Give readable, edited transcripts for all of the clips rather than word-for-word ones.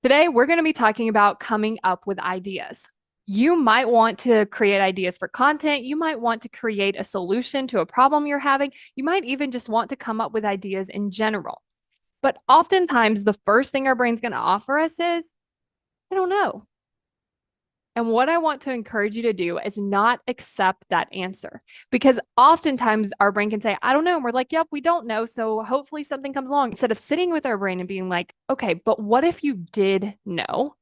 Today, we're going to be talking about coming up with ideas. You might want to create ideas for content. You might want to create a solution to a problem you're having. You might even just want to come up with ideas in general. But oftentimes, the first thing our brain's going to offer us is, I don't know. And what I want to encourage you to do is not accept that answer because oftentimes our brain can say, I don't know. And we're like, yep, we don't know. So hopefully something comes along instead of sitting with our brain and being like, okay, but what if you did know?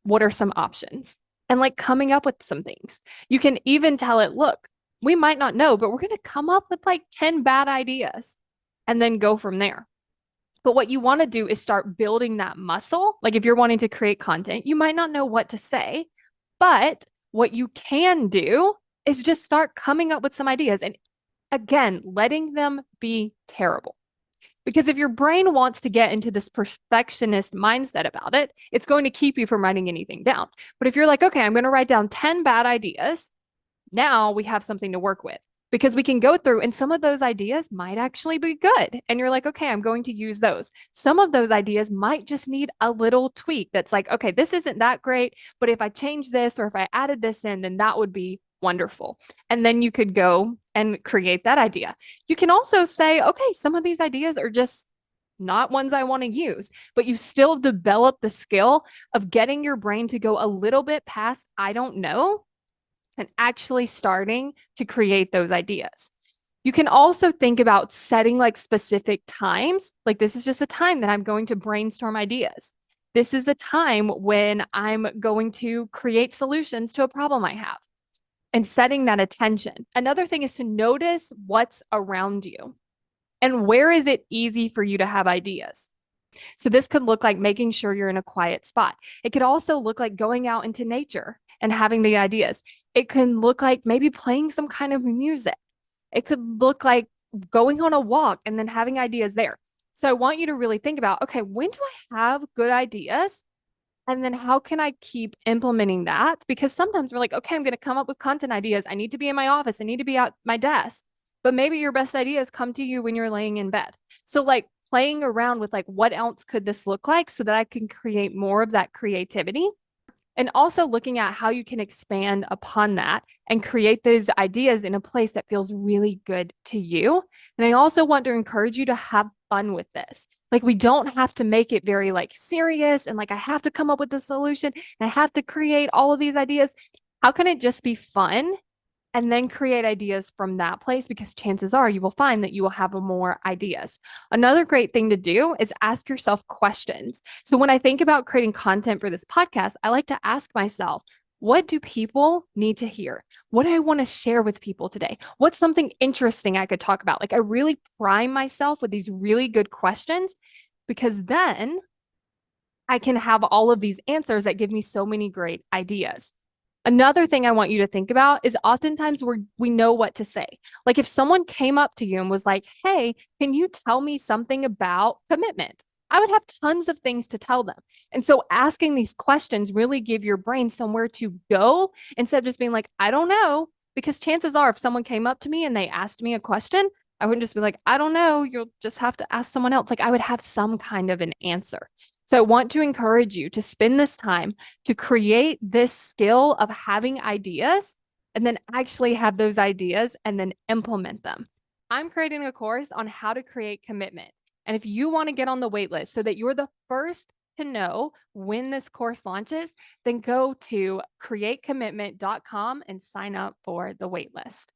What are some options? And like coming up with some things. You can even tell it, look, we might not know, but we're going to come up with like 10 bad ideas and then go from there. But what you want to do is start building that muscle. Like if you're wanting to create content, you might not know what to say, but what you can do is just start coming up with some ideas and again, letting them be terrible. Because if your brain wants to get into this perfectionist mindset about it, it's going to keep you from writing anything down. But if you're like, okay, I'm going to write down 10 bad ideas, now we have something to work with because we can go through and some of those ideas might actually be good. And you're like, okay, I'm going to use those. Some of those ideas might just need a little tweak that's like, okay, this isn't that great, but if I change this or if I added this in, then that would be wonderful. And then you could go and create that idea. You can also say, okay, some of these ideas are just not ones I want to use, but you still develop the skill of getting your brain to go a little bit past, I don't know, and actually starting to create those ideas. You can also think about setting like specific times. Like, this is just a time that I'm going to brainstorm ideas. This is the time when I'm going to create solutions to a problem I have and setting that attention. Another thing is to notice what's around you and where is it easy for you to have ideas. So this could look like making sure you're in a quiet spot. It could also look like going out into nature and having the ideas. It can look like maybe playing some kind of music. It could look like going on a walk and then having ideas there. So I want you to really think about, okay, when do I have good ideas? And then how can I keep implementing that? Because sometimes we're like, okay, I'm going to come up with content ideas. I need to be in my office. I need to be at my desk. But maybe your best ideas come to you when you're laying in bed. So like playing around with like, what else could this look like so that I can create more of that creativity? And also looking at how you can expand upon that and create those ideas in a place that feels really good to you. And I also want to encourage you to have fun with this. Like, we don't have to make it very like serious and like I have to come up with a solution and I have to create all of these ideas. How can it just be fun and then create ideas from that place? Because chances are you will find that you will have more ideas. Another great thing to do is ask yourself questions. So when I think about creating content for this podcast, I like to ask myself, what do people need to hear? What do I want to share with people today? What's something interesting I could talk about? Like, I really prime myself with these really good questions because then I can have all of these answers that give me so many great ideas. Another thing I want you to think about is oftentimes we know what to say. Like if someone came up to you and was like, hey, can you tell me something about commitment? I would have tons of things to tell them. And so asking these questions really give your brain somewhere to go instead of just being like, I don't know. Because chances are, if someone came up to me and they asked me a question, I wouldn't just be like, I don't know. You'll just have to ask someone else. Like I would have some kind of an answer. So I want to encourage you to spend this time to create this skill of having ideas and then actually have those ideas and then implement them. I'm creating a course on how to create commitment. And if you want to get on the wait list so that you're the first to know when this course launches, then go to createcommitment.com and sign up for the wait list.